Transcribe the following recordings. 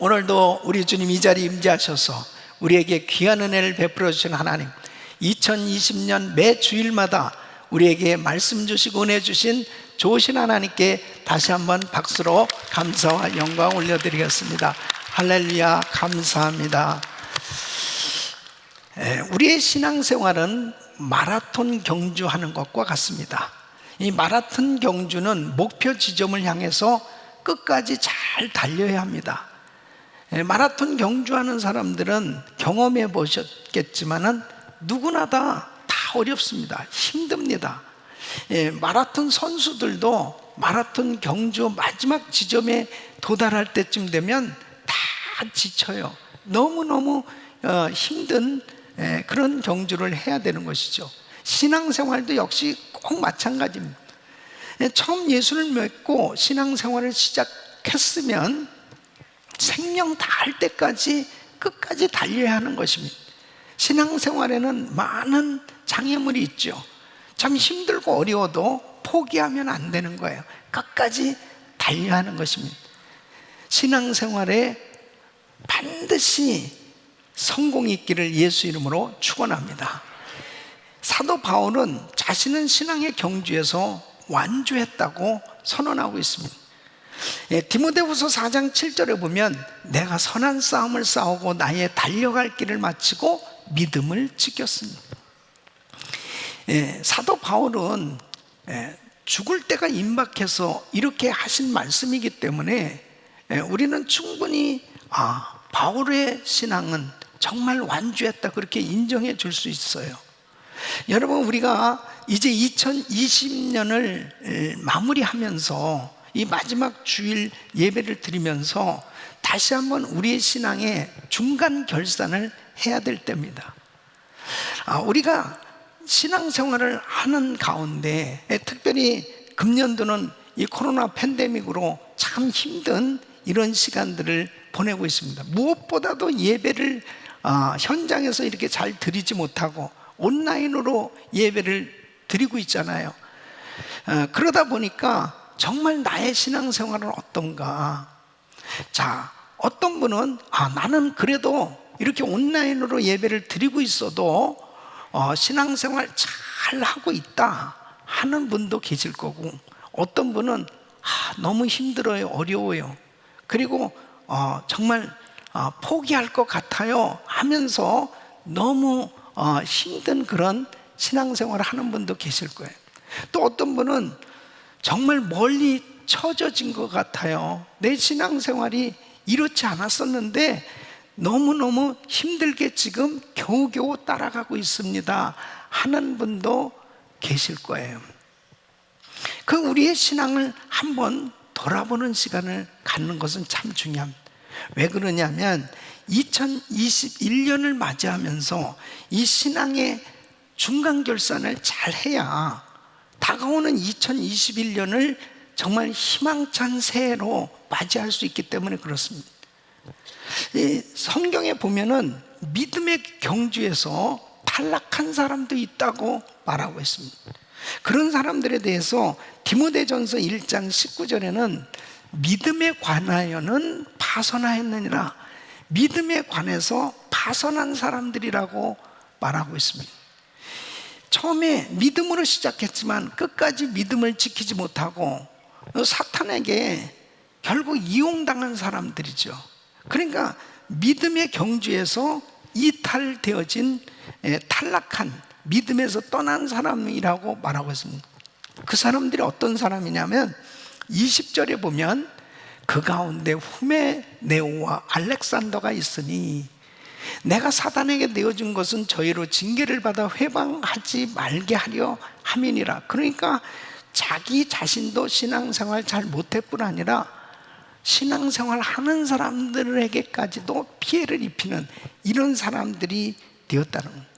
오늘도 우리 주님 이 자리에 임재하셔서 우리에게 귀한 은혜를 베풀어 주신 하나님, 2020년 매 주일마다 우리에게 말씀 주시고 은혜 주신 좋으신 하나님께 다시 한번 박수로 감사와 영광 올려드리겠습니다. 할렐루야, 감사합니다. 우리의 신앙생활은 마라톤 경주하는 것과 같습니다. 이 마라톤 경주는 목표 지점을 향해서 끝까지 잘 달려야 합니다. 마라톤 경주하는 사람들은 경험해 보셨겠지만은 누구나 다 어렵습니다. 힘듭니다. 마라톤 선수들도 마라톤 경주 마지막 지점에 도달할 때쯤 되면 다 지쳐요. 너무너무 힘든 그런 경주를 해야 되는 것이죠. 신앙생활도 역시 꼭 마찬가지입니다. 처음 예수를 믿고 신앙생활을 시작했으면 생명 다할 때까지 끝까지 달려야 하는 것입니다. 신앙생활에는 많은 장애물이 있죠. 참 힘들고 어려워도 포기하면 안 되는 거예요. 끝까지 달려야 하는 것입니다. 신앙생활에 반드시 성공이 있기를 예수 이름으로 축원합니다. 사도 바울은 자신은 신앙의 경주에서 완주했다고 선언하고 있습니다. 디모데후서 4장 7절에 보면 내가 선한 싸움을 싸우고 나의 달려갈 길을 마치고 믿음을 지켰습니다. 사도 바울은 죽을 때가 임박해서 이렇게 하신 말씀이기 때문에 우리는 충분히 바울의 신앙은 정말 완주했다 그렇게 인정해 줄 수 있어요. 여러분, 우리가 이제 2020년을 마무리하면서 이 마지막 주일 예배를 드리면서 다시 한번 우리의 신앙의 중간 결산을 해야 될 때입니다. 우리가 신앙생활을 하는 가운데 특별히 금년도는 이 코로나 팬데믹으로 참 힘든 이런 시간들을 보내고 있습니다. 무엇보다도 예배를 현장에서 이렇게 잘 드리지 못하고 온라인으로 예배를 드리고 있잖아요. 그러다 보니까 정말 나의 신앙생활은 어떤가? 자, 어떤 분은 나는 그래도 이렇게 온라인으로 예배를 드리고 있어도 신앙생활 잘 하고 있다 하는 분도 계실 거고, 어떤 분은 너무 힘들어요, 어려워요, 그리고 정말 포기할 것 같아요 하면서 너무 힘든 그런 신앙생활을 하는 분도 계실 거예요. 또 어떤 분은 정말 멀리 처져진 것 같아요. 내 신앙생활이 이렇지 않았었는데 너무너무 힘들게 지금 겨우겨우 따라가고 있습니다 하는 분도 계실 거예요. 우리의 신앙을 한번 돌아보는 시간을 갖는 것은 참 중요합니다. 왜 그러냐면 2021년을 맞이하면서 이 신앙의 중간결산을 잘 해야 다가오는 2021년을 정말 희망찬 새해로 맞이할 수 있기 때문에 그렇습니다. 성경에 보면은 믿음의 경주에서 탈락한 사람도 있다고 말하고 있습니다. 그런 사람들에 대해서 디모데전서 1장 19절에는 믿음에 관하여는 파선하였느니라, 믿음에 관해서 파선한 사람들이라고 말하고 있습니다. 처음에 믿음으로 시작했지만 끝까지 믿음을 지키지 못하고 사탄에게 결국 이용당한 사람들이죠. 그러니까 믿음의 경주에서 이탈되어진 탈락한, 믿음에서 떠난 사람이라고 말하고 있습니다. 그 사람들이 어떤 사람이냐면 20절에 보면 그 가운데 후메네오와 알렉산더가 있으니 내가 사단에게 내어준 것은 저희로 징계를 받아 회방하지 말게 하려 함이니라. 그러니까 자기 자신도 신앙생활 잘 못할 뿐 아니라 신앙생활 하는 사람들에게까지도 피해를 입히는 이런 사람들이 되었다는 겁니다.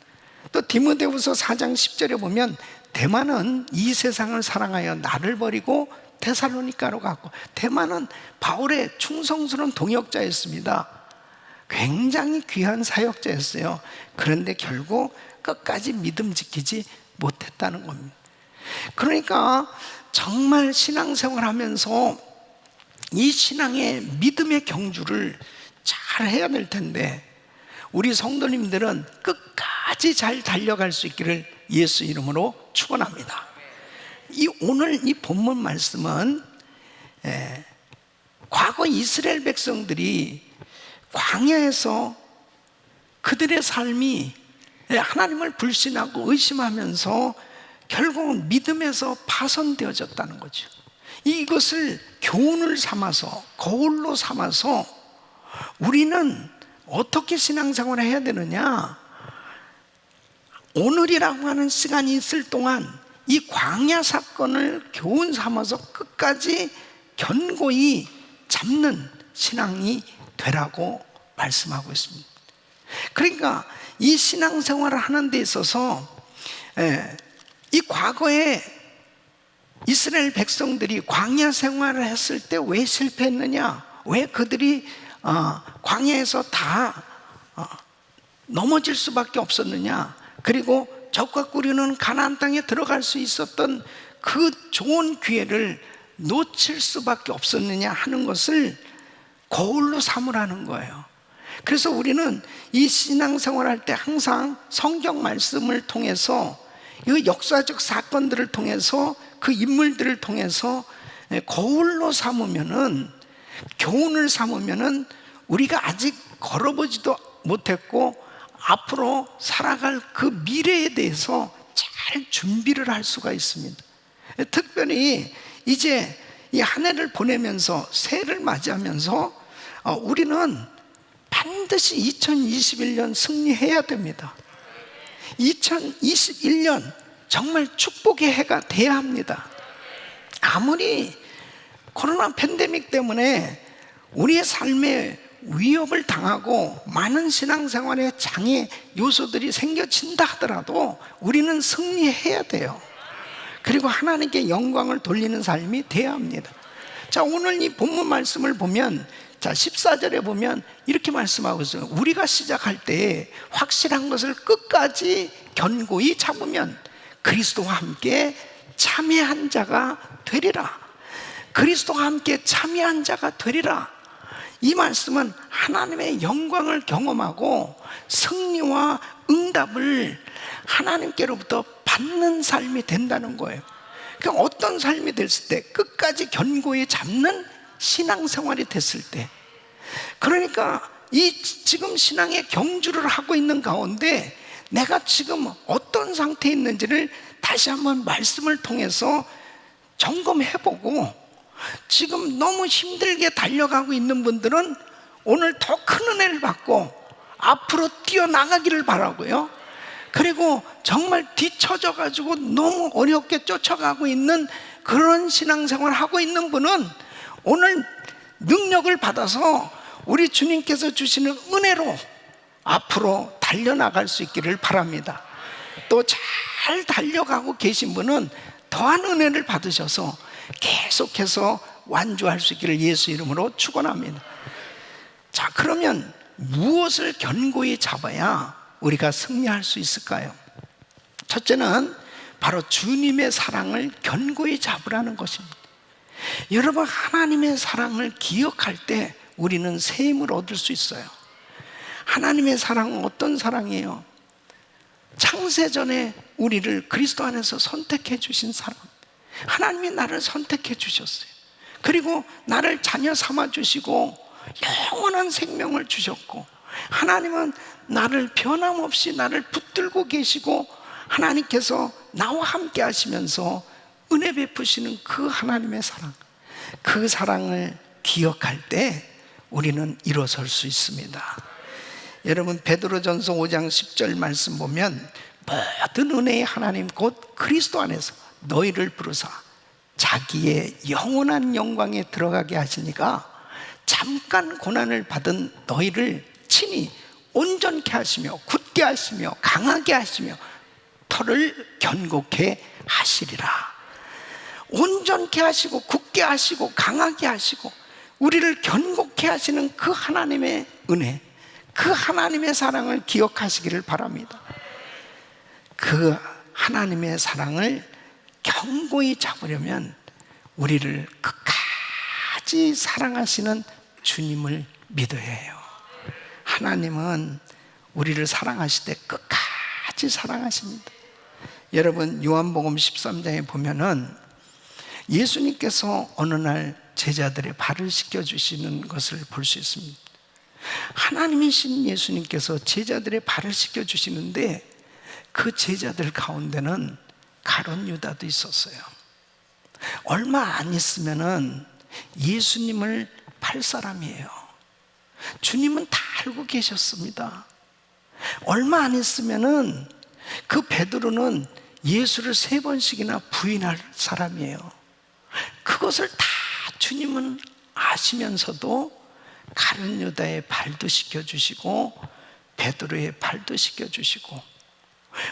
또 디모데후서 4장 10절에 보면 데마는 이 세상을 사랑하여 나를 버리고 데살로니가로 갔고, 데마는 바울의 충성스러운 동역자였습니다. 굉장히 귀한 사역자였어요. 그런데 결국 끝까지 믿음 지키지 못했다는 겁니다. 그러니까 정말 신앙생활 하면서 이 신앙의 믿음의 경주를 잘 해야 될 텐데 우리 성도님들은 끝까지 잘 달려갈 수 있기를 예수 이름으로 축원합니다. 오늘 이 본문 말씀은 과거 이스라엘 백성들이 광야에서 그들의 삶이 하나님을 불신하고 의심하면서 결국은 믿음에서 파손되어졌다는 거죠. 이것을 교훈을 삼아서, 거울로 삼아서 우리는 어떻게 신앙생활을 해야 되느냐, 오늘이라고 하는 시간이 있을 동안 이 광야 사건을 교훈 삼아서 끝까지 견고히 잡는 신앙이 되라고 말씀하고 있습니다. 그러니까 이 신앙생활을 하는 데 있어서 이 과거에 이스라엘 백성들이 광야 생활을 했을 때 왜 실패했느냐, 왜 그들이 광야에서 다 넘어질 수밖에 없었느냐, 그리고 적과 꾸리는 가나안 땅에 들어갈 수 있었던 그 좋은 기회를 놓칠 수밖에 없었느냐 하는 것을 거울로 삼으라는 거예요. 그래서 우리는 이 신앙생활할 때 항상 성경 말씀을 통해서, 이 역사적 사건들을 통해서, 그 인물들을 통해서 거울로 삼으면은, 교훈을 삼으면은 우리가 아직 걸어보지도 못했고 앞으로 살아갈 그 미래에 대해서 잘 준비를 할 수가 있습니다. 특별히 이제 이 한 해를 보내면서, 새해를 맞이하면서 우리는 반드시 2021년 승리해야 됩니다. 2021년 정말 축복의 해가 돼야 합니다. 아무리 코로나 팬데믹 때문에 우리의 삶에 위협을 당하고 많은 신앙생활에 장애 요소들이 생겨진다 하더라도 우리는 승리해야 돼요. 그리고 하나님께 영광을 돌리는 삶이 돼야 합니다. 자, 오늘 이 본문 말씀을 보면, 자, 14절에 보면 이렇게 말씀하고 있어요. 우리가 시작할 때 확실한 것을 끝까지 견고히 잡으면 그리스도와 함께 참여한 자가 되리라. 그리스도와 함께 참여한 자가 되리라. 이 말씀은 하나님의 영광을 경험하고 승리와 응답을 하나님께로부터 받는 삶이 된다는 거예요. 그러니까 어떤 삶이 됐을 때, 끝까지 견고히 잡는 신앙생활이 됐을 때, 그러니까 이 지금 신앙의 경주를 하고 있는 가운데 내가 지금 어떤 상태에 있는지를 다시 한번 말씀을 통해서 점검해보고, 지금 너무 힘들게 달려가고 있는 분들은 오늘 더 큰 은혜를 받고 앞으로 뛰어나가기를 바라고요. 그리고 정말 뒤처져 가지고 너무 어렵게 쫓아가고 있는 그런 신앙생활을 하고 있는 분은 오늘 능력을 받아서 우리 주님께서 주시는 은혜로 앞으로 달려나갈 수 있기를 바랍니다. 또 잘 달려가고 계신 분은 더한 은혜를 받으셔서 계속해서 완주할 수 있기를 예수 이름으로 축원합니다. 자, 그러면 무엇을 견고히 잡아야 우리가 승리할 수 있을까요? 첫째는 바로 주님의 사랑을 견고히 잡으라는 것입니다. 여러분, 하나님의 사랑을 기억할 때 우리는 새 힘을 얻을 수 있어요. 하나님의 사랑은 어떤 사랑이에요? 창세전에 우리를 그리스도 안에서 선택해 주신 사랑. 하나님이 나를 선택해 주셨어요. 그리고 나를 자녀 삼아 주시고 영원한 생명을 주셨고, 하나님은 나를 변함없이 나를 붙들고 계시고, 하나님께서 나와 함께 하시면서 은혜 베푸시는 그 하나님의 사랑, 그 사랑을 기억할 때 우리는 일어설 수 있습니다. 여러분, 베드로전서 5장 10절 말씀 보면, 모든 은혜의 하나님 곧 그리스도 안에서 너희를 부르사 자기의 영원한 영광에 들어가게 하시니가 잠깐 고난을 받은 너희를 친히 온전케 하시며 굳게 하시며 강하게 하시며 터를 견고케 하시리라. 온전케 하시고 굳게 하시고 강하게 하시고 우리를 견고케 하시는 그 하나님의 은혜, 그 하나님의 사랑을 기억하시기를 바랍니다. 그 하나님의 사랑을 견고히 잡으려면 우리를 끝까지 사랑하시는 주님을 믿어야 해요. 하나님은 우리를 사랑하실 때 끝까지 사랑하십니다. 여러분, 요한복음 13장에 보면은 예수님께서 어느 날 제자들의 발을 씻겨주시는 것을 볼 수 있습니다. 하나님이신 예수님께서 제자들의 발을 씻겨주시는데 그 제자들 가운데는 가룟 유다도 있었어요. 얼마 안 있으면은 예수님을 팔 사람이에요. 주님은 다 알고 계셨습니다. 얼마 안 있으면은 그 베드로는 예수를 3번씩이나 부인할 사람이에요. 그것을 다 주님은 아시면서도 가룟 유다의 발도 씻겨주시고 베드로의 발도 씻겨주시고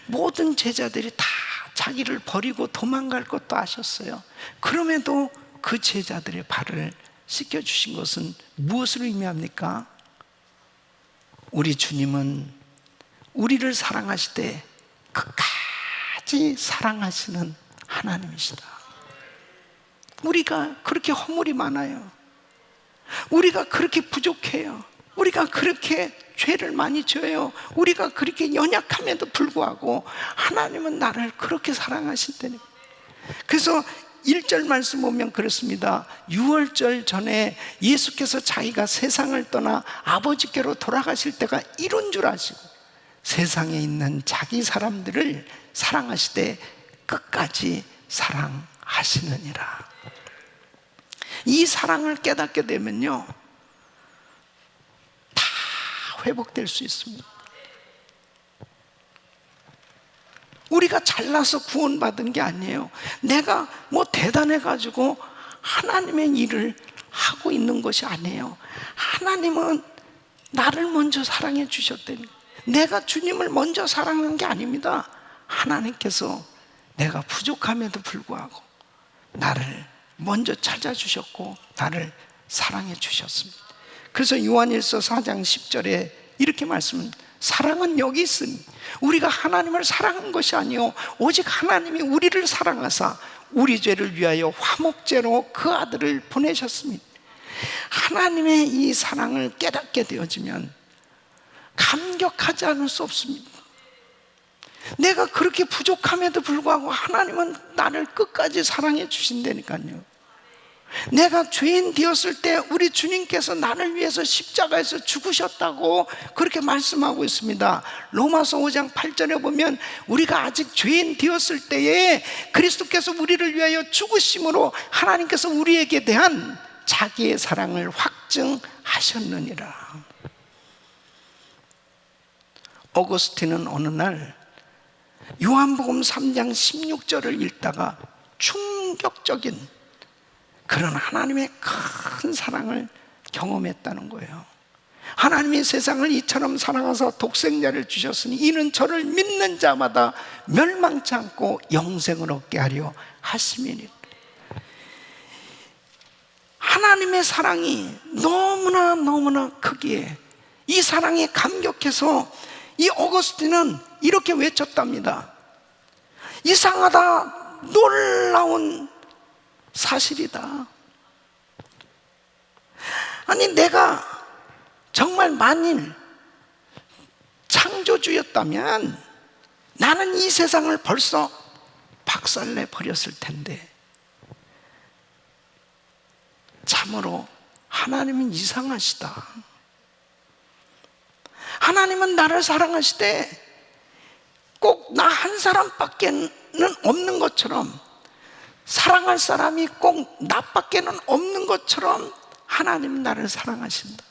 모든 제자들이 다 자기를 버리고 도망갈 것도 아셨어요. 그럼에도 그 제자들의 발을 씻겨주신 것은 무엇을 의미합니까? 우리 주님은 우리를 사랑하실 때 끝까지 사랑하시는 하나님이시다. 우리가 그렇게 허물이 많아요. 우리가 그렇게 부족해요. 우리가 그렇게 죄를 많이 져요. 우리가 그렇게 연약함에도 불구하고 하나님은 나를 그렇게 사랑하신다니. 그래서 1절 말씀 보면 그렇습니다. 유월절 전에 예수께서 자기가 세상을 떠나 아버지께로 돌아가실 때가 이룬 줄 아시고 세상에 있는 자기 사람들을 사랑하시되 끝까지 사랑하시느니라. 이 사랑을 깨닫게 되면요 다 회복될 수 있습니다. 우리가 잘나서 구원받은 게 아니에요. 내가 뭐 대단해가지고 하나님의 일을 하고 있는 것이 아니에요. 하나님은 나를 먼저 사랑해 주셨다니. 내가 주님을 먼저 사랑한 게 아닙니다. 하나님께서 내가 부족함에도 불구하고 나를 먼저 찾아주셨고 나를 사랑해 주셨습니다. 그래서 요한일서 4장 10절에 이렇게 말씀합니다. 사랑은 여기 있으니 우리가 하나님을 사랑한 것이 아니요 오직 하나님이 우리를 사랑하사 우리 죄를 위하여 화목제로 그 아들을 보내셨습니다. 하나님의 이 사랑을 깨닫게 되어지면 감격하지 않을 수 없습니다. 내가 그렇게 부족함에도 불구하고 하나님은 나를 끝까지 사랑해 주신다니까요. 내가 죄인 되었을 때 우리 주님께서 나를 위해서 십자가에서 죽으셨다고 그렇게 말씀하고 있습니다. 로마서 5장 8절에 보면 우리가 아직 죄인 되었을 때에 그리스도께서 우리를 위하여 죽으심으로 하나님께서 우리에게 대한 자기의 사랑을 확증하셨느니라. 어거스틴은 어느 날 요한복음 3장 16절을 읽다가 충격적인 그런 하나님의 큰 사랑을 경험했다는 거예요. 하나님이 세상을 이처럼 사랑하사 독생자를 주셨으니 이는 저를 믿는 자마다 멸망치 않고 영생을 얻게 하려 하심이니. 하나님의 사랑이 너무나 크기에 이 사랑에 감격해서 이 어거스틴은 이렇게 외쳤답니다. 이상하다, 놀라운 사실이다. 아니 내가 정말 만일 창조주였다면 나는 이 세상을 벌써 박살내 버렸을 텐데 참으로 하나님은 이상하시다. 하나님은 나를 사랑하시되 꼭 나 한 사람밖에는 없는 것처럼 사랑할 사람이 꼭 나밖에는 없는 것처럼 하나님은 나를 사랑하신다.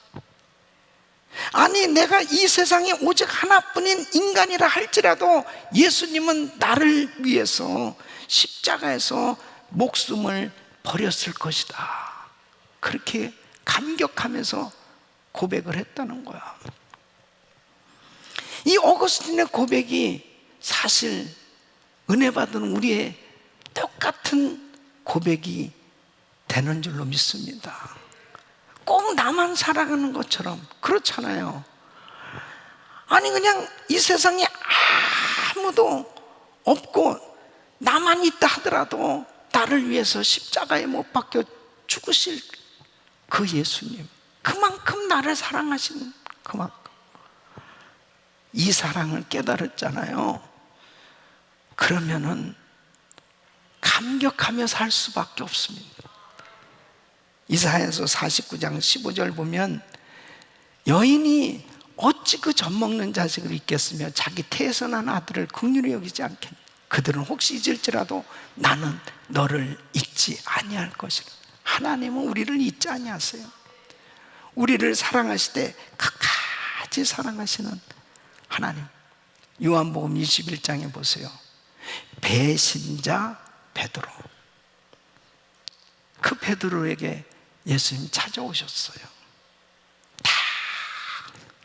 아니 내가 이 세상에 오직 하나뿐인 인간이라 할지라도 예수님은 나를 위해서 십자가에서 목숨을 버렸을 것이다. 그렇게 감격하면서 고백을 했다는 거야. 이 어거스틴의 고백이 사실 은혜 받은 우리의 똑같은 고백이 되는 줄로 믿습니다. 꼭 나만 사랑하는 것처럼 그렇잖아요. 아니 그냥 이 세상에 아무도 없고 나만 있다 하더라도 나를 위해서 십자가에 못 박혀 죽으실 그 예수님, 그만큼 나를 사랑하시는 그만큼. 이 사랑을 깨달았잖아요. 그러면은 감격하며 살 수밖에 없습니다. 이사야서 49장 15절 보면 여인이 어찌 그 젖먹는 자식을 잊겠으며 자기 태에서 난 아들을 긍휼히 여기지 않겠니? 그들은 혹시 잊을지라도 나는 너를 잊지 아니할 것이라. 하나님은 우리를 잊지 아니하세요. 우리를 사랑하시되 끝까지 사랑하시는 하나님. 요한복음 21장에 보세요. 배신자 베드로, 그 베드로에게 예수님 찾아오셨어요. 다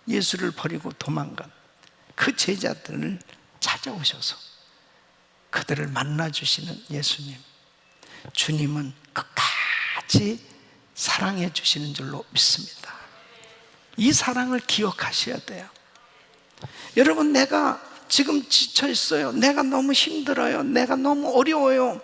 예수를 버리고 도망간 그 제자들을 찾아오셔서 그들을 만나주시는 예수님. 주님은 끝까지 사랑해 주시는 줄로 믿습니다. 이 사랑을 기억하셔야 돼요. 여러분, 내가 지금 지쳐 있어요. 내가 너무 힘들어요. 내가 너무 어려워요.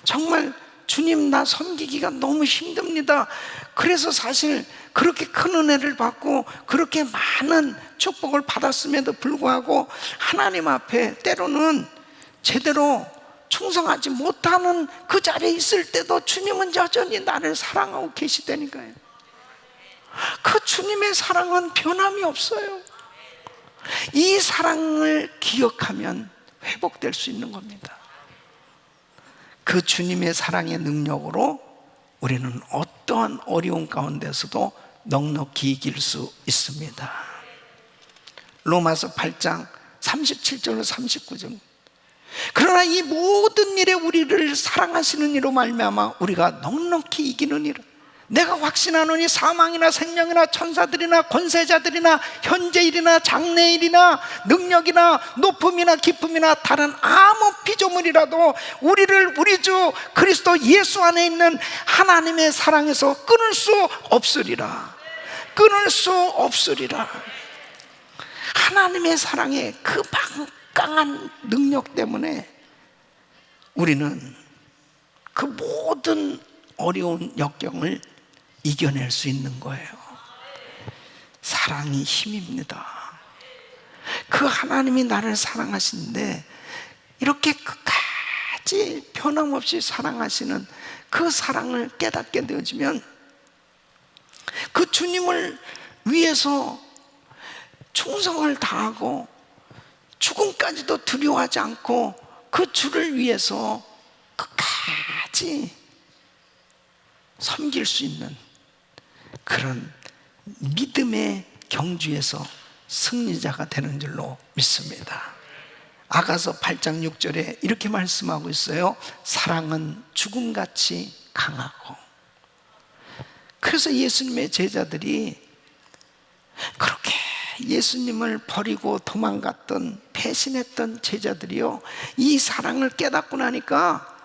정말 주님, 나 섬기기가 너무 힘듭니다. 그래서 사실 그렇게 큰 은혜를 받고 그렇게 많은 축복을 받았음에도 불구하고 하나님 앞에 때로는 제대로 충성하지 못하는 그 자리에 있을 때도 주님은 여전히 나를 사랑하고 계시다니까요. 그 주님의 사랑은 변함이 없어요. 이 사랑을 기억하면 회복될 수 있는 겁니다. 그 주님의 사랑의 능력으로 우리는 어떠한 어려운 가운데서도 넉넉히 이길 수 있습니다. 로마서 8장 37절로 39절. 그러나 이 모든 일에 우리를 사랑하시는 이로 말미암아 우리가 넉넉히 이기는 일, 내가 확신하노니 사망이나 생명이나 천사들이나 권세자들이나 현재일이나 장래일이나 능력이나 높음이나 깊음이나 다른 아무 피조물이라도 우리를 우리 주 그리스도 예수 안에 있는 하나님의 사랑에서 끊을 수 없으리라. 끊을 수 없으리라. 하나님의 사랑의 그 막강한 능력 때문에 우리는 그 모든 어려운 역경을 이겨낼 수 있는 거예요. 사랑이 힘입니다. 그 하나님이 나를 사랑하시는데 이렇게 끝까지 변함없이 사랑하시는 그 사랑을 깨닫게 되어지면 그 주님을 위해서 충성을 다하고 죽음까지도 두려워하지 않고 그 주를 위해서 끝까지 섬길 수 있는 그런 믿음의 경주에서 승리자가 되는 줄로 믿습니다. 아가서 8장 6절에 이렇게 말씀하고 있어요. 사랑은 죽음같이 강하고. 그래서 예수님의 제자들이 그렇게 예수님을 버리고 도망갔던 배신했던 제자들이요, 이 사랑을 깨닫고 나니까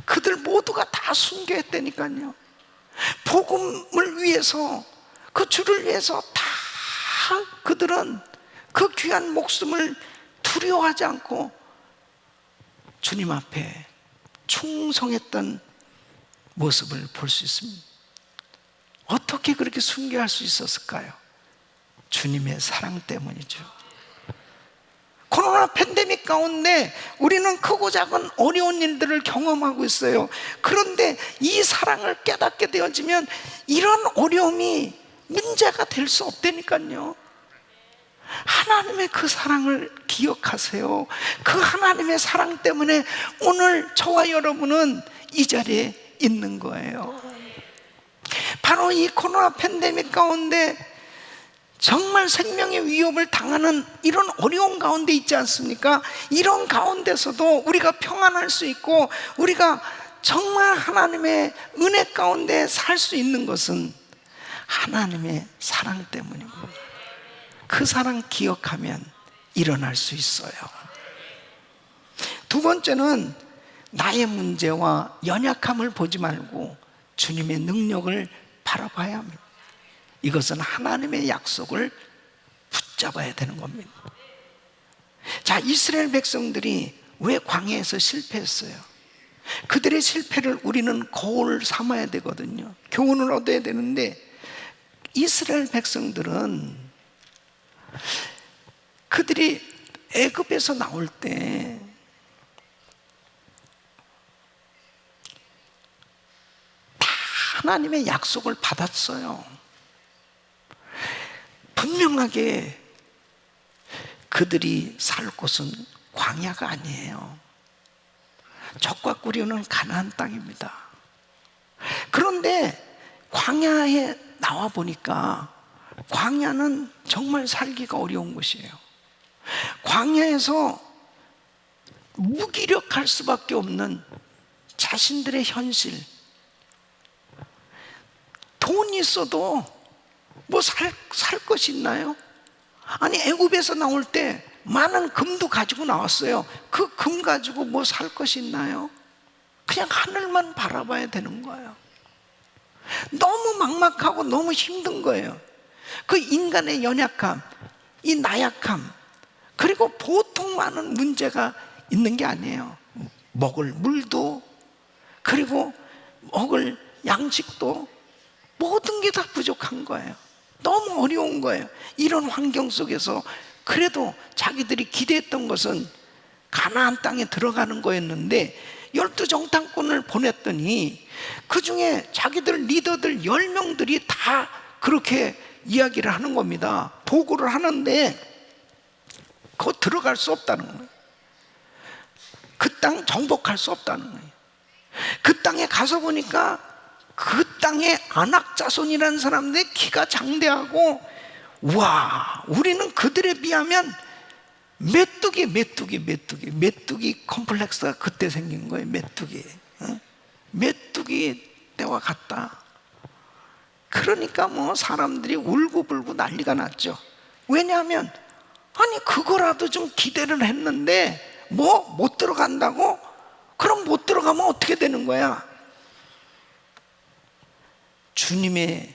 그들 모두가 다 순교했다니까요. 복음을 위해서, 그 주를 위해서 다 그들은 그 귀한 목숨을 두려워하지 않고 주님 앞에 충성했던 모습을 볼 수 있습니다. 어떻게 그렇게 순교할 수 있었을까요? 주님의 사랑 때문이죠. 코로나 팬데믹 가운데 우리는 크고 작은 어려운 일들을 경험하고 있어요. 그런데 이 사랑을 깨닫게 되어지면 이런 어려움이 문제가 될 수 없다니까요. 하나님의 그 사랑을 기억하세요. 그 하나님의 사랑 때문에 오늘 저와 여러분은 이 자리에 있는 거예요. 바로 이 코로나 팬데믹 가운데 정말 생명의 위협을 당하는 이런 어려운 가운데 있지 않습니까? 이런 가운데서도 우리가 평안할 수 있고 우리가 정말 하나님의 은혜 가운데 살 수 있는 것은 하나님의 사랑 때문이고, 그 사랑 기억하면 일어날 수 있어요. 두 번째는 나의 문제와 연약함을 보지 말고 주님의 능력을 바라봐야 합니다. 이것은 하나님의 약속을 붙잡아야 되는 겁니다. 자, 이스라엘 백성들이 왜 광야에서 실패했어요? 그들의 실패를 우리는 거울 삼아야 되거든요. 교훈을 얻어야 되는데 이스라엘 백성들은 그들이 애굽에서 나올 때 다 하나님의 약속을 받았어요. 분명하게 그들이 살 곳은 광야가 아니에요. 적과 꿀이 가나안 땅입니다. 그런데 광야에 나와 보니까 광야는 정말 살기가 어려운 곳이에요. 광야에서 무기력할 수밖에 없는 자신들의 현실. 돈이 있어도 뭐 살 것이 있나요? 아니, 애굽에서 나올 때 많은 금도 가지고 나왔어요. 그 금 가지고 뭐 살 것이 있나요? 그냥 하늘만 바라봐야 되는 거예요. 너무 막막하고 너무 힘든 거예요. 그 인간의 연약함, 이 나약함, 그리고 보통 많은 문제가 있는 게 아니에요. 먹을 물도, 그리고 먹을 양식도, 모든 게 다 부족한 거예요. 너무 어려운 거예요. 이런 환경 속에서 그래도 자기들이 기대했던 것은 가나안 땅에 들어가는 거였는데 12정탐꾼을 보냈더니 그 중에 자기들 리더들 10명들이 다 그렇게 이야기를 하는 겁니다. 보고를 하는데 그거 들어갈 수 없다는 거예요. 그 땅 정복할 수 없다는 거예요. 그 땅에 가서 보니까 그 땅에 아낙자손이라는 사람들의 키가 장대하고, 와, 우리는 그들에 비하면 메뚜기 컴플렉스가 그때 생긴 거예요. 메뚜기 때와 같다. 그러니까 뭐 사람들이 울고불고 난리가 났죠. 왜냐하면 아니 그거라도 좀 기대를 했는데 뭐 못 들어간다고? 그럼 못 들어가면 어떻게 되는 거야? 주님의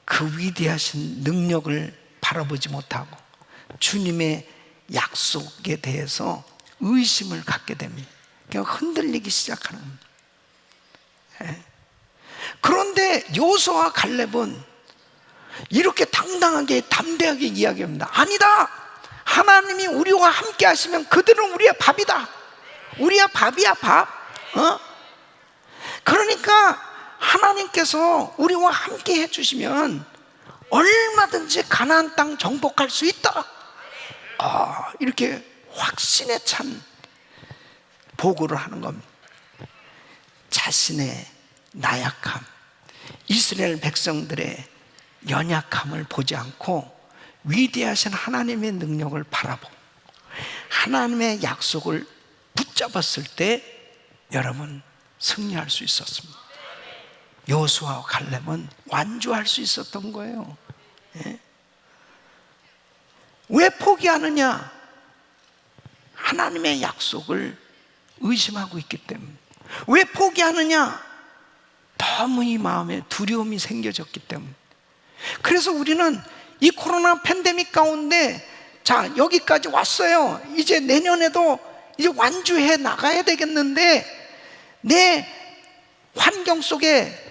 그 위대하신 능력을 바라보지 못하고 주님의 약속에 대해서 의심을 갖게 됩니다. 그러니까 흔들리기 시작하는 겁니다. 그런데 여호수아와 갈렙은 이렇게 당당하게 담대하게 이야기합니다. 아니다, 하나님이 우리와 함께 하시면 그들은 우리의 밥이다. 우리야 밥이야, 밥. 그러니까 하나님께서 우리와 함께 해주시면 얼마든지 가나안 땅 정복할 수 있다. 이렇게 확신에 찬 보고를 하는 겁니다. 자신의 나약함, 이스라엘 백성들의 연약함을 보지 않고 위대하신 하나님의 능력을 바라보고 하나님의 약속을 붙잡았을 때 여러분 승리할 수 있었습니다. 여호수아와 갈렙은 완주할 수 있었던 거예요. 왜 포기하느냐? 하나님의 약속을 의심하고 있기 때문에. 왜 포기하느냐? 너무 이 마음에 두려움이 생겨졌기 때문에. 그래서 우리는 이 코로나 팬데믹 가운데 자, 여기까지 왔어요. 이제 내년에도 이제 완주해 나가야 되겠는데 내 환경 속에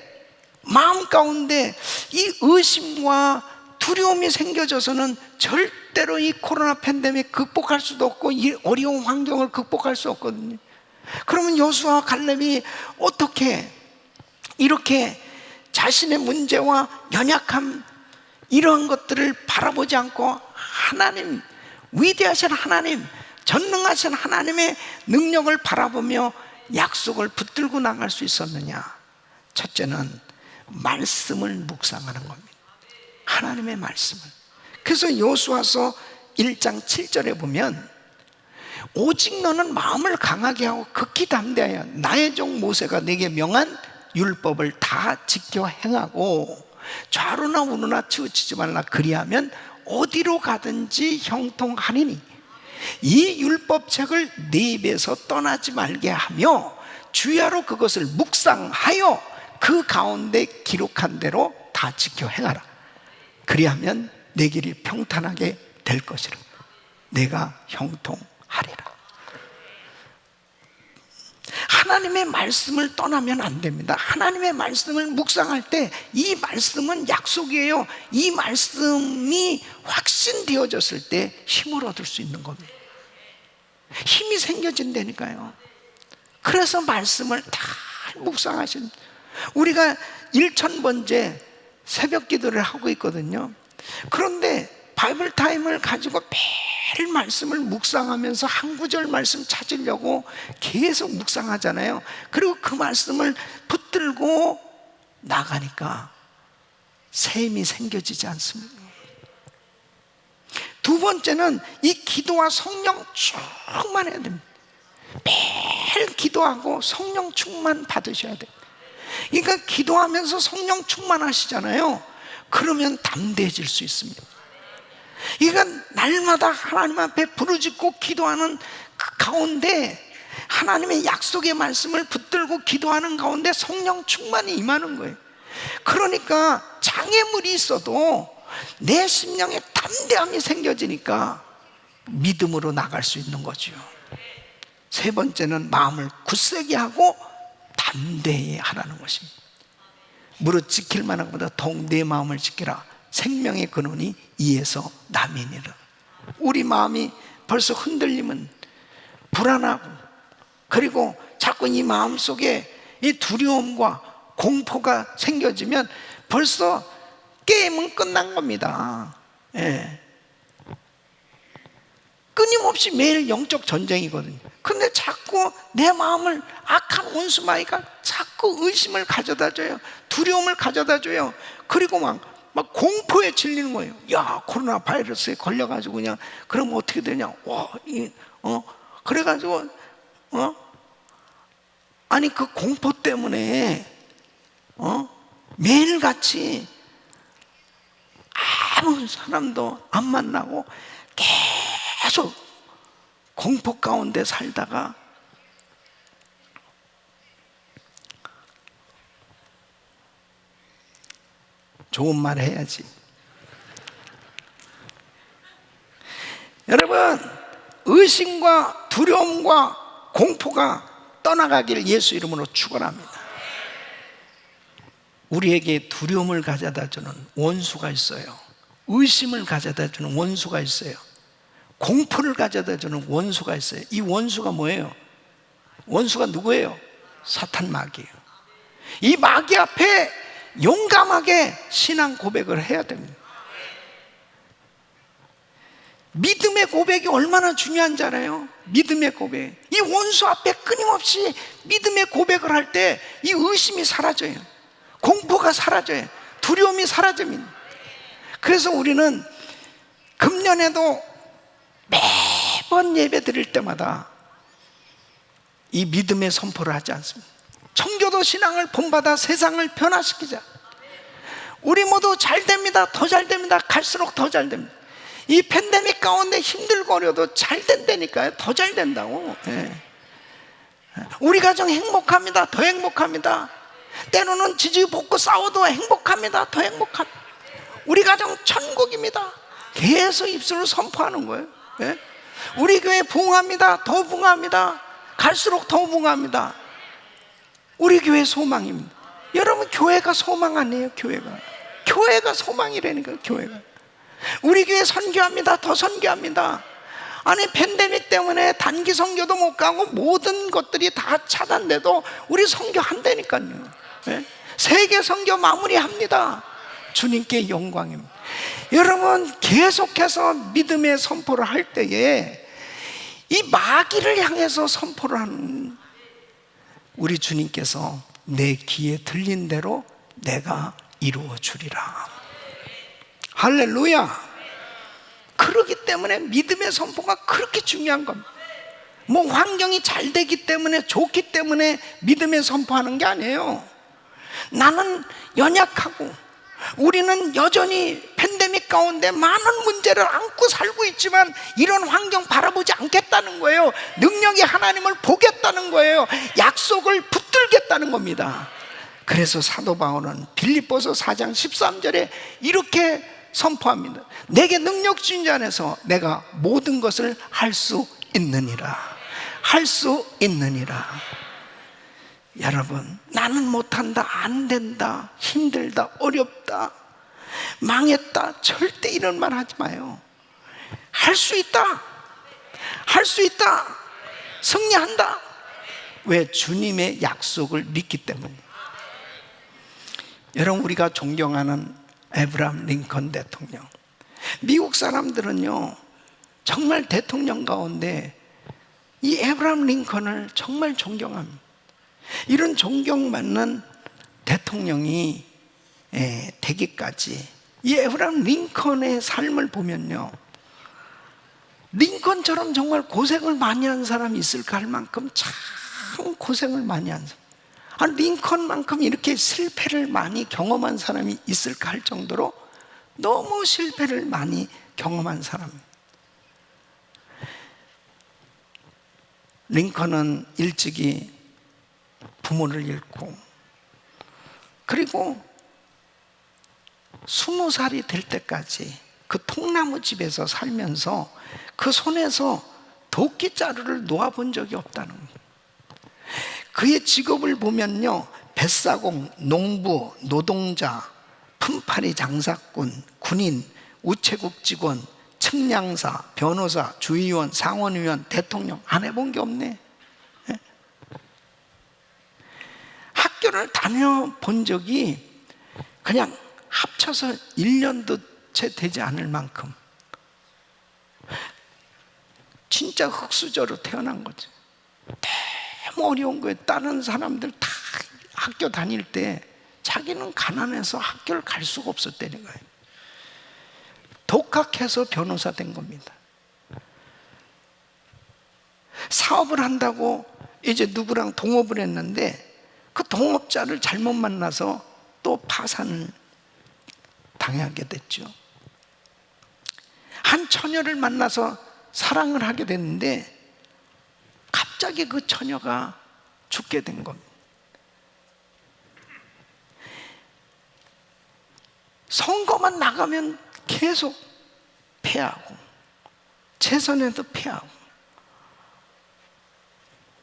마음 가운데 이 의심과 두려움이 생겨져서는 절대로 이 코로나 팬데믹 극복할 수도 없고 이 어려운 환경을 극복할 수 없거든요. 그러면 여호수아와 갈렙이 어떻게 이렇게 자신의 문제와 연약함 이러한 것들을 바라보지 않고 하나님, 위대하신 하나님, 전능하신 하나님의 능력을 바라보며 약속을 붙들고 나갈 수 있었느냐? 첫째는 말씀을 묵상하는 겁니다. 하나님의 말씀을. 그래서 여호수아서 1장 7절에 보면 오직 너는 마음을 강하게 하고 극히 담대하여 나의 종 모세가 내게 명한 율법을 다 지켜 행하고 좌로나 우로나 치우치지 말라. 그리하면 어디로 가든지 형통하리니 이 율법책을 네 입에서 떠나지 말게 하며 주야로 그것을 묵상하여 그 가운데 기록한 대로 다 지켜 행하라. 그리하면 내 길이 평탄하게 될 것이라. 내가 형통하리라. 하나님의 말씀을 떠나면 안 됩니다. 하나님의 말씀을 묵상할 때 이 말씀은 약속이에요. 이 말씀이 확신되어졌을 때 힘을 얻을 수 있는 겁니다. 힘이 생겨진다니까요. 그래서 말씀을 다 묵상하신, 우리가 1000번째 새벽 기도를 하고 있거든요. 그런데 바이블 타임을 가지고 매일 말씀을 묵상하면서 한 구절 말씀 찾으려고 계속 묵상하잖아요. 그리고 그 말씀을 붙들고 나가니까 새 힘이 생겨지지 않습니다. 두 번째는 이 기도와 성령 충만해야 됩니다. 매일 기도하고 성령 충만 받으셔야 돼요. 그러니까 기도하면서 성령 충만하시잖아요. 그러면 담대해질 수 있습니다. 그러니까 날마다 하나님 앞에 부르짖고 기도하는 그 가운데, 하나님의 약속의 말씀을 붙들고 기도하는 가운데 성령 충만이 임하는 거예요. 그러니까 장애물이 있어도 내 심령에 담대함이 생겨지니까 믿음으로 나갈 수 있는 거죠. 세 번째는 마음을 굳세게 하고 담대히 하라는 것입니다. 무릇 지킬 만한 것보다 더욱 내 마음을 지키라. 생명의 근원이 이에서 남이니라. 우리 마음이 벌써 흔들리면 불안하고, 그리고 자꾸 이 마음속에 이 두려움과 공포가 생겨지면 벌써 게임은 끝난 겁니다. 예. 끊임없이 매일 영적 전쟁이거든요. 근데 자꾸 내 마음을 악한 원수마귀가 자꾸 의심을 가져다 줘요. 두려움을 가져다 줘요. 그리고 막 공포에 질리는 거예요. 야, 코로나 바이러스에 걸려가지고 그냥 그러면 어떻게 되냐? 그래가지고 아니 그 공포 때문에 매일같이 아무 사람도 안 만나고 계속 공포 가운데 살다가 좋은 말 해야지. 여러분, 의심과 두려움과 공포가 떠나가기를 예수 이름으로 축원합니다. 우리에게 두려움을 가져다 주는 원수가 있어요. 의심을 가져다 주는 원수가 있어요. 공포를 가져다 주는 원수가 있어요. 이 원수가 뭐예요? 원수가 누구예요? 사탄 마귀예요. 이 마귀 앞에 용감하게 신앙 고백을 해야 됩니다. 믿음의 고백이 얼마나 중요한지 알아요? 믿음의 고백. 이 원수 앞에 끊임없이 믿음의 고백을 할 때 이 의심이 사라져요. 공포가 사라져요. 두려움이 사라집니다. 그래서 우리는 금년에도 매번 예배 드릴 때마다 이 믿음의 선포를 하지 않습니다. 청교도 신앙을 본받아 세상을 변화시키자. 우리 모두 잘 됩니다. 더 잘 됩니다. 갈수록 더 잘 됩니다. 이 팬데믹 가운데 힘들고 어려도 잘 된다니까요. 더 잘 된다고. 우리 가정 행복합니다. 더 행복합니다. 때로는 지지볶고 싸워도 행복합니다. 더 행복합니다. 우리 가정 천국입니다. 계속 입술로 선포하는 거예요. 우리 교회 부흥합니다. 더 부흥합니다. 갈수록 더 부흥합니다. 우리 교회 소망입니다. 여러분, 교회가 소망 아니에요? 교회가 소망이라니까요. 교회가. 우리 교회 선교합니다. 더 선교합니다. 아니, 팬데믹 때문에 단기 선교도 못 가고 모든 것들이 다 차단돼도 우리 선교한다니까요. 세계 선교 마무리합니다. 주님께 영광입니다. 여러분, 계속해서 믿음의 선포를 할 때에 이 마귀를 향해서 선포를 하는 우리 주님께서 내 귀에 들린 대로 내가 이루어 주리라. 할렐루야. 그렇기 때문에 믿음의 선포가 그렇게 중요한 겁니다. 뭐 환경이 잘 되기 때문에, 좋기 때문에 믿음의 선포하는 게 아니에요. 나는 연약하고 우리는 여전히 팬데믹 가운데 많은 문제를 안고 살고 있지만 이런 환경 바라보지 않겠다는 거예요. 능력이 하나님을 보겠다는 거예요. 약속을 붙들겠다는 겁니다. 그래서 사도 바울은 빌립보서 4장 13절에 이렇게 선포합니다. 내게 능력 주신 자 안에서 내가 모든 것을 할 수 있느니라. 할 수 있느니라. 여러분, 나는 못한다, 안 된다, 힘들다, 어렵다, 망했다, 절대 이런 말 하지 마요. 할 수 있다, 할 수 있다, 승리한다. 왜? 주님의 약속을 믿기 때문에. 여러분, 우리가 존경하는 에브라함 링컨 대통령, 미국 사람들은요 정말 대통령 가운데 이 에브라함 링컨을 정말 존경합니다. 이런 존경받는 대통령이 되기까지 이 에브라함 링컨의 삶을 보면요, 링컨처럼 정말 고생을 많이 한 사람이 있을까 할 만큼 참 고생을 많이 한 사람, 링컨만큼 이렇게 실패를 많이 경험한 사람이 있을까 할 정도로 너무 실패를 많이 경험한 사람. 링컨은 일찍이 부모를 잃고, 그리고 20살이 될 때까지 그 통나무 집에서 살면서 그 손에서 도끼자루를 놓아본 적이 없다는 거예요. 그의 직업을 보면요, 뱃사공, 농부, 노동자, 품팔이 장사꾼, 군인, 우체국 직원, 측량사, 변호사, 주의원, 상원의원, 대통령 안 해본 게 없네. 학교를 다녀본 적이 그냥 합쳐서 1년도 채 되지 않을 만큼 진짜 흙수저로 태어난 거죠. 너무 어려운 거예요. 다른 사람들 다 학교 다닐 때 자기는 가난해서 학교를 갈 수가 없었다는 거예요. 독학해서 변호사 된 겁니다. 사업을 한다고 이제 누구랑 동업을 했는데 그 동업자를 잘못 만나서 또 파산을 당하게 됐죠. 한 처녀를 만나서 사랑을 하게 됐는데 갑자기 그 처녀가 죽게 된 겁니다. 선거만 나가면 계속 패하고 재선에도 패하고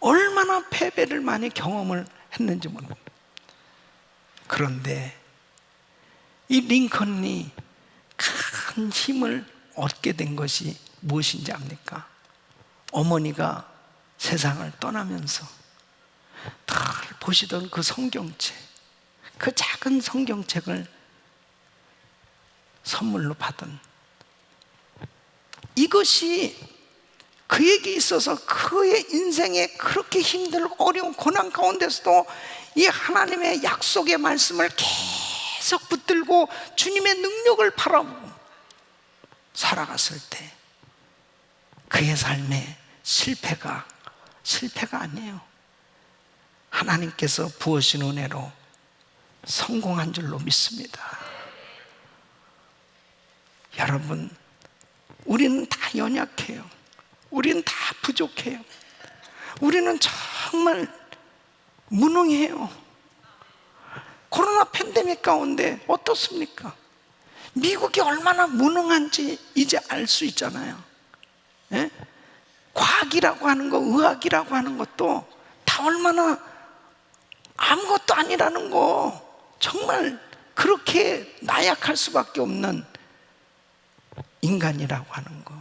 얼마나 패배를 많이 경험을 했는지 모릅니다. 그런데 이 링컨이 큰 힘을 얻게 된 것이 무엇인지 압니까? 어머니가 세상을 떠나면서 늘 보시던 그 성경책, 그 작은 성경책을 선물로 받은, 이것이 그에게 있어서 그의 인생에 그렇게 힘들고 어려운 고난 가운데서도 이 하나님의 약속의 말씀을 계속 붙들고 주님의 능력을 바라보고 살아갔을 때 그의 삶에 실패가 아니에요. 하나님께서 부으신 은혜로 성공한 줄로 믿습니다. 여러분, 우리는 다 연약해요. 우리는 다 부족해요. 우리는 정말 무능해요. 코로나 팬데믹 가운데 어떻습니까? 미국이 얼마나 무능한지 이제 알 수 있잖아요. 예? 과학이라고 하는 거, 의학이라고 하는 것도 다 얼마나 아무것도 아니라는 거, 정말 그렇게 나약할 수밖에 없는 인간이라고 하는 거,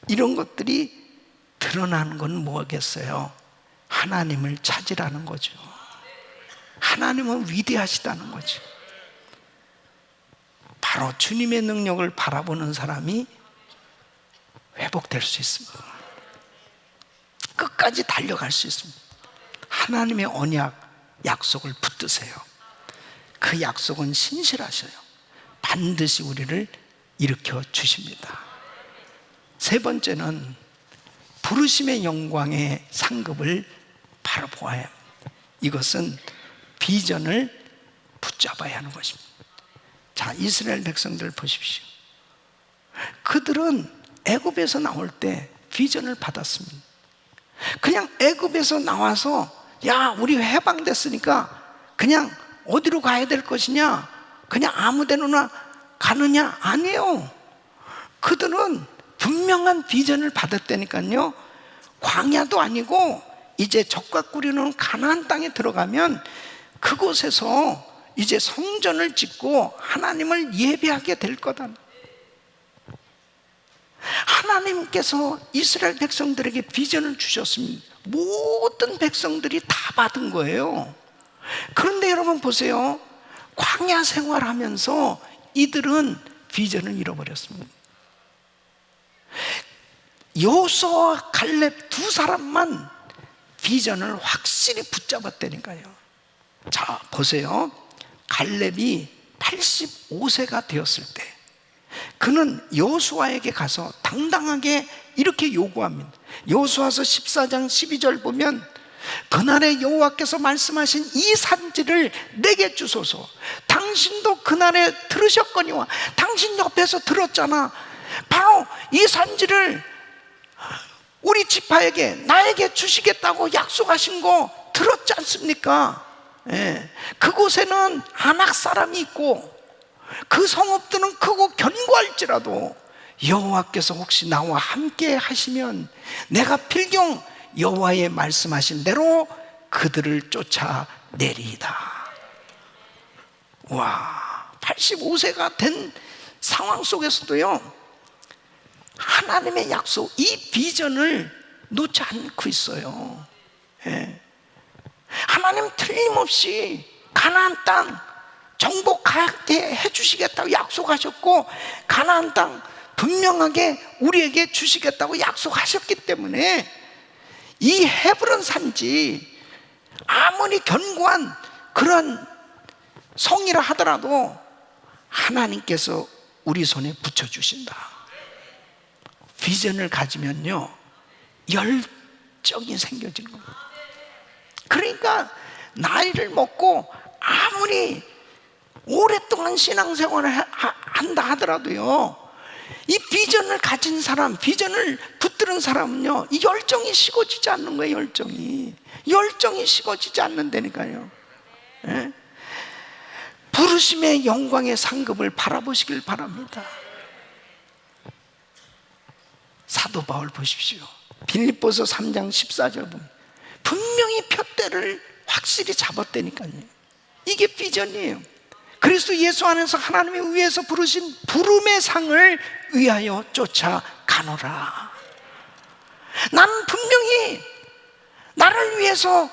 이런 것들이 드러나는 건 뭐겠어요? 하나님을 찾으라는 거죠. 하나님은 위대하시다는 거죠. 바로 주님의 능력을 바라보는 사람이 회복될 수 있습니다. 끝까지 달려갈 수 있습니다. 하나님의 언약, 약속을 붙드세요. 그 약속은 신실하셔요. 반드시 우리를 일으켜 주십니다. 세 번째는 부르심의 영광의 상급을 바로 보아야 합니다. 이것은 비전을 붙잡아야 하는 것입니다. 자, 이스라엘 백성들 보십시오. 그들은 애굽에서 나올 때 비전을 받았습니다. 그냥 애굽에서 나와서 야, 우리 해방됐으니까 그냥 어디로 가야 될 것이냐, 그냥 아무 데나 가느냐? 아니에요. 그들은 분명한 비전을 받았다니까요. 광야도 아니고 이제 적과 꾸리는 가나안 땅에 들어가면 그곳에서 이제 성전을 짓고 하나님을 예배하게 될 거다. 하나님께서 이스라엘 백성들에게 비전을 주셨습니다. 모든 백성들이 다 받은 거예요. 그런데 여러분 보세요. 광야 생활하면서 이들은 비전을 잃어버렸습니다. 여호수아와 갈렙 두 사람만 비전을 확실히 붙잡았다니까요. 자, 보세요. 갈렙이 85세가 되었을 때 그는 여호수아에게 가서 당당하게 이렇게 요구합니다. 여호수아서 14장 12절 보면 그날에 여호와께서 말씀하신 이 산지를 내게 주소서. 당신도 그날에 들으셨거니와 당신 옆에서 들었잖아. 바로 이 산지를 우리 지파에게 나에게 주시겠다고 약속하신 거 들었지 않습니까? 예. 그곳에는 아낙 사람이 있고 그 성읍들은 크고 견고할지라도 여호와께서 혹시 나와 함께 하시면 내가 필경 여호와의 말씀하신 대로 그들을 쫓아내리이다. 와, 85세가 된 상황 속에서도요, 하나님의 약속, 이 비전을 놓지 않고 있어요. 예. 하나님 틀림없이 가나안 땅 정복하게 해주시겠다고 약속하셨고, 가나안 땅 분명하게 우리에게 주시겠다고 약속하셨기 때문에 이 헤브론 산지 아무리 견고한 그런 성이라 하더라도 하나님께서 우리 손에 붙여주신다. 비전을 가지면요, 열정이 생겨지는 겁니다. 그러니까 나이를 먹고 아무리 오랫동안 신앙생활을 한다 하더라도요, 이 비전을 가진 사람, 비전을 붙들은 사람은요, 이 열정이 식어지지 않는 거예요. 열정이 식어지지 않는다니까요. 예? 부르심의 영광의 상급을 바라보시길 바랍니다. 사도 바울 보십시오. 빌립보서 3장 14절 보면 분명히 푯대를 확실히 잡았다니까요. 이게 비전이에요. 그리스도 예수 안에서 하나님의 위에서 부르신 부름의 상을 위하여 쫓아가노라. 나는 분명히 나를 위해서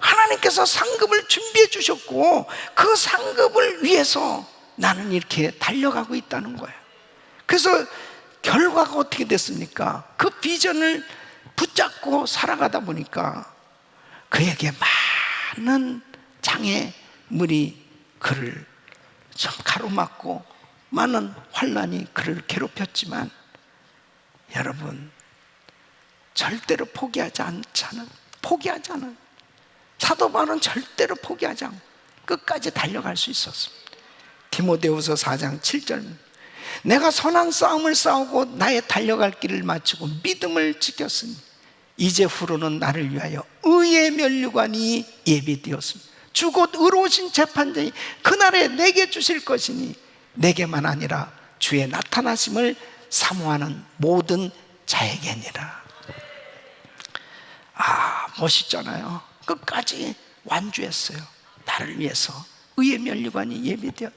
하나님께서 상급을 준비해 주셨고 그 상급을 위해서 나는 이렇게 달려가고 있다는 거예요. 그래서 결과가 어떻게 됐습니까? 그 비전을 붙잡고 살아가다 보니까 그에게 많은 장애물이 그를 좀 가로막고 많은 환난이 그를 괴롭혔지만, 여러분 절대로 포기하지 않은 사도 바울은 절대로 포기하지 않고 끝까지 달려갈 수 있었습니다. 디모데후서 4장 7절, 내가 선한 싸움을 싸우고 나의 달려갈 길을 마치고 믿음을 지켰으니 이제 후로는 나를 위하여 의의 면류관이 예비되었습니다. 주 곧 의로우신 재판장이 그날에 내게 주실 것이니 내게만 아니라 주의 나타나심을 사모하는 모든 자에게니라. 멋있잖아요. 끝까지 완주했어요. 나를 위해서 의의 면류관이 예비되었.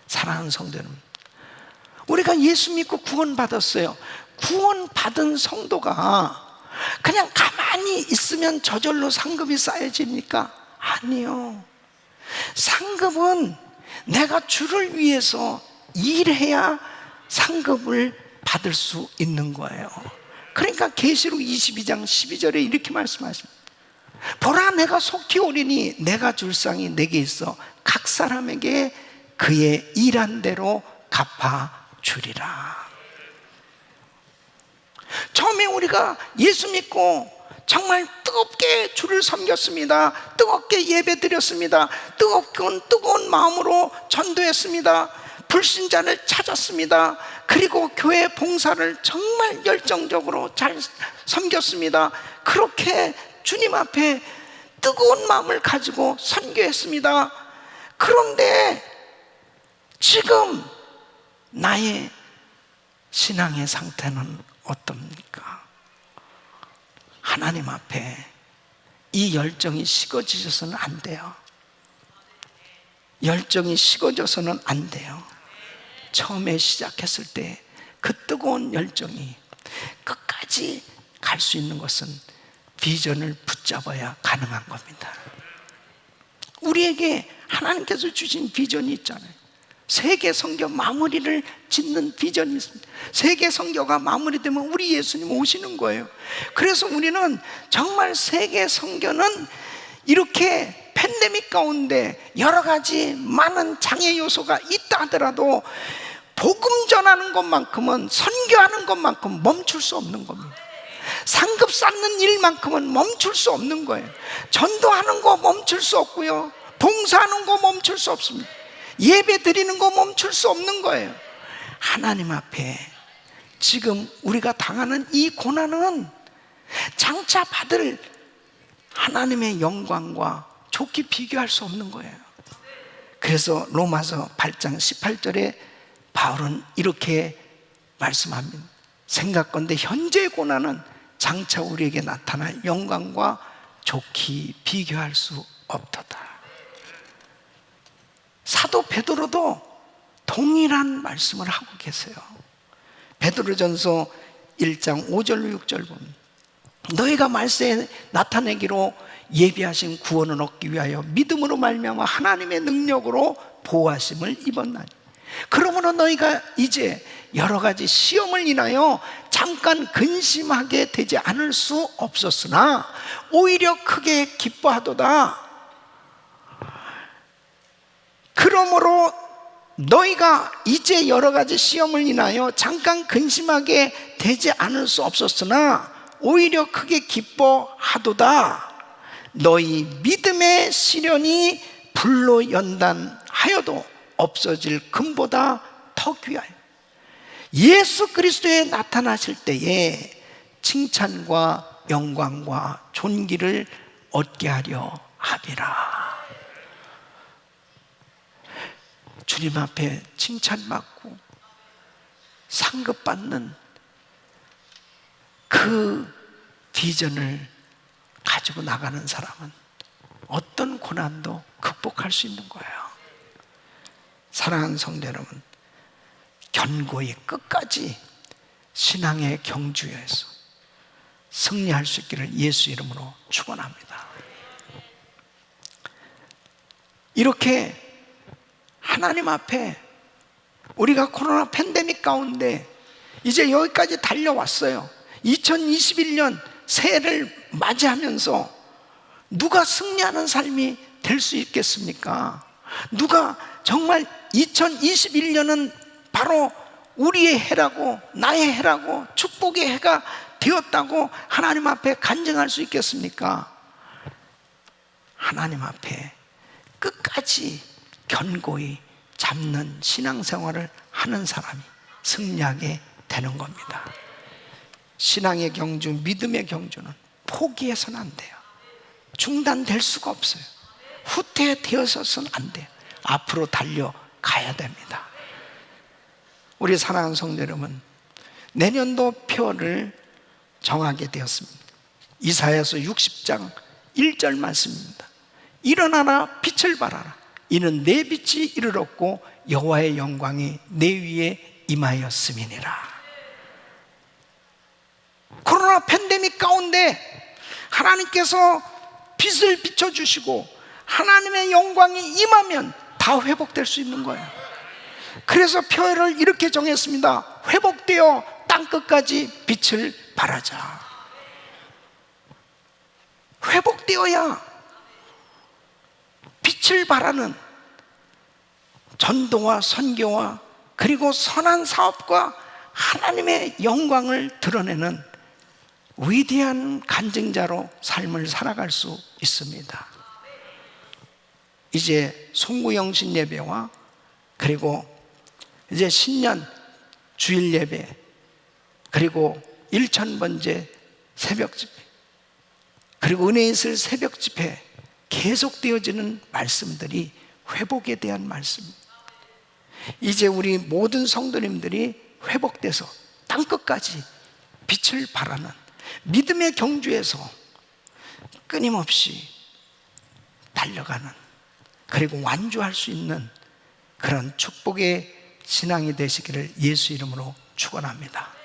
사랑하는 성도 여러분, 우리가 예수 믿고 구원받았어요. 구원받은 성도가 그냥 가만히 있으면 저절로 상급이 쌓여집니까? 아니요. 상급은 내가 주를 위해서 일해야 상급을 받을 수 있는 거예요. 그러니까 계시록 22장 12절에 이렇게 말씀하십니다. 보라, 내가 속히 오리니 내가 줄 상이 내게 있어 각 사람에게 그의 일한 대로 갚아주리라. 처음에 우리가 예수 믿고 정말 뜨겁게 주를 섬겼습니다. 뜨겁게 예배드렸습니다. 뜨거운 마음으로 전도했습니다. 불신자를 찾았습니다. 그리고 교회 봉사를 정말 열정적으로 잘 섬겼습니다. 그렇게 주님 앞에 뜨거운 마음을 가지고 선교했습니다. 그런데 지금 나의 신앙의 상태는 어떻습니까? 하나님 앞에 이 열정이 식어지셔서는 안 돼요. 열정이 식어져서는 안 돼요. 처음에 시작했을 때 그 뜨거운 열정이 끝까지 갈 수 있는 것은 비전을 붙잡아야 가능한 겁니다. 우리에게 하나님께서 주신 비전이 있잖아요. 세계 선교 마무리를 짓는 비전이 있습니다. 세계 선교가 마무리되면 우리 예수님 오시는 거예요. 그래서 우리는 정말 세계 선교는 이렇게 팬데믹 가운데 여러 가지 많은 장애 요소가 있다 하더라도 복음 전하는 것만큼은, 선교하는 것만큼 멈출 수 없는 겁니다. 상급 쌓는 일만큼은 멈출 수 없는 거예요. 전도하는 거 멈출 수 없고요, 봉사하는 거 멈출 수 없습니다. 예배 드리는 거 멈출 수 없는 거예요. 하나님 앞에 지금 우리가 당하는 이 고난은 장차 받을 하나님의 영광과 좋게 비교할 수 없는 거예요. 그래서 로마서 8장 18절에 바울은 이렇게 말씀합니다. 생각건대 현재의 고난은 장차 우리에게 나타날 영광과 좋게 비교할 수 없도다. 사도 베드로도 동일한 말씀을 하고 계세요. 베드로전서 1장 5절 6절 보면 너희가 말세에 나타내기로 예비하신 구원을 얻기 위하여 믿음으로 말미암아 하나님의 능력으로 보호하심을 입었나니 그러므로 너희가 이제 여러 가지 시험을 인하여 잠깐 근심하게 되지 않을 수 없었으나 오히려 크게 기뻐하도다. 그러므로 너희가 이제 여러 가지 시험을 인하여 잠깐 근심하게 되지 않을 수 없었으나 오히려 크게 기뻐하도다. 너희 믿음의 시련이 불로 연단하여도 없어질 금보다 더 귀하여 예수 그리스도에 나타나실 때에 칭찬과 영광과 존귀를 얻게 하려 함이라. 주님 앞에 칭찬받고 상급받는 그 비전을 가지고 나가는 사람은 어떤 고난도 극복할 수 있는 거예요. 사랑하는 성도 여러분, 견고히 끝까지 신앙의 경주에서 승리할 수 있기를 예수 이름으로 축원합니다. 이렇게 하나님 앞에 우리가 코로나 팬데믹 가운데 이제 여기까지 달려왔어요. 2021년 새해를 맞이하면서 누가 승리하는 삶이 될 수 있겠습니까? 누가 정말 2021년은 바로 우리의 해라고, 나의 해라고, 축복의 해가 되었다고 하나님 앞에 간증할 수 있겠습니까? 하나님 앞에 끝까지 견고히 잡는 신앙생활을 하는 사람이 승리하게 되는 겁니다. 신앙의 경주, 믿음의 경주는 포기해서는 안 돼요. 중단될 수가 없어요. 후퇴되어서는 안 돼요. 앞으로 달려가야 됩니다. 우리 사랑하는 성도 여러분, 내년도 표를 정하게 되었습니다. 이사야서 60장 1절 말씀입니다. 일어나라 빛을 발하라. 이는 내 빛이 이르렀고 여호와의 영광이 내 위에 임하였음이니라. 코로나 팬데믹 가운데 하나님께서 빛을 비춰주시고 하나님의 영광이 임하면 다 회복될 수 있는 거예요. 그래서 표를 이렇게 정했습니다. 회복되어 땅끝까지 빛을 발하자. 회복되어야 빛을 발하는 전도와 선교와 그리고 선한 사업과 하나님의 영광을 드러내는 위대한 간증자로 삶을 살아갈 수 있습니다. 이제 송구영신 예배와 그리고 이제 신년 주일 예배 그리고 일천번제 새벽 집회 그리고 은혜 있을 새벽 집회 계속되어지는 말씀들이 회복에 대한 말씀입니다. 이제 우리 모든 성도님들이 회복돼서 땅끝까지 빛을 발하는 믿음의 경주에서 끊임없이 달려가는, 그리고 완주할 수 있는 그런 축복의 신앙이 되시기를 예수 이름으로 축원합니다.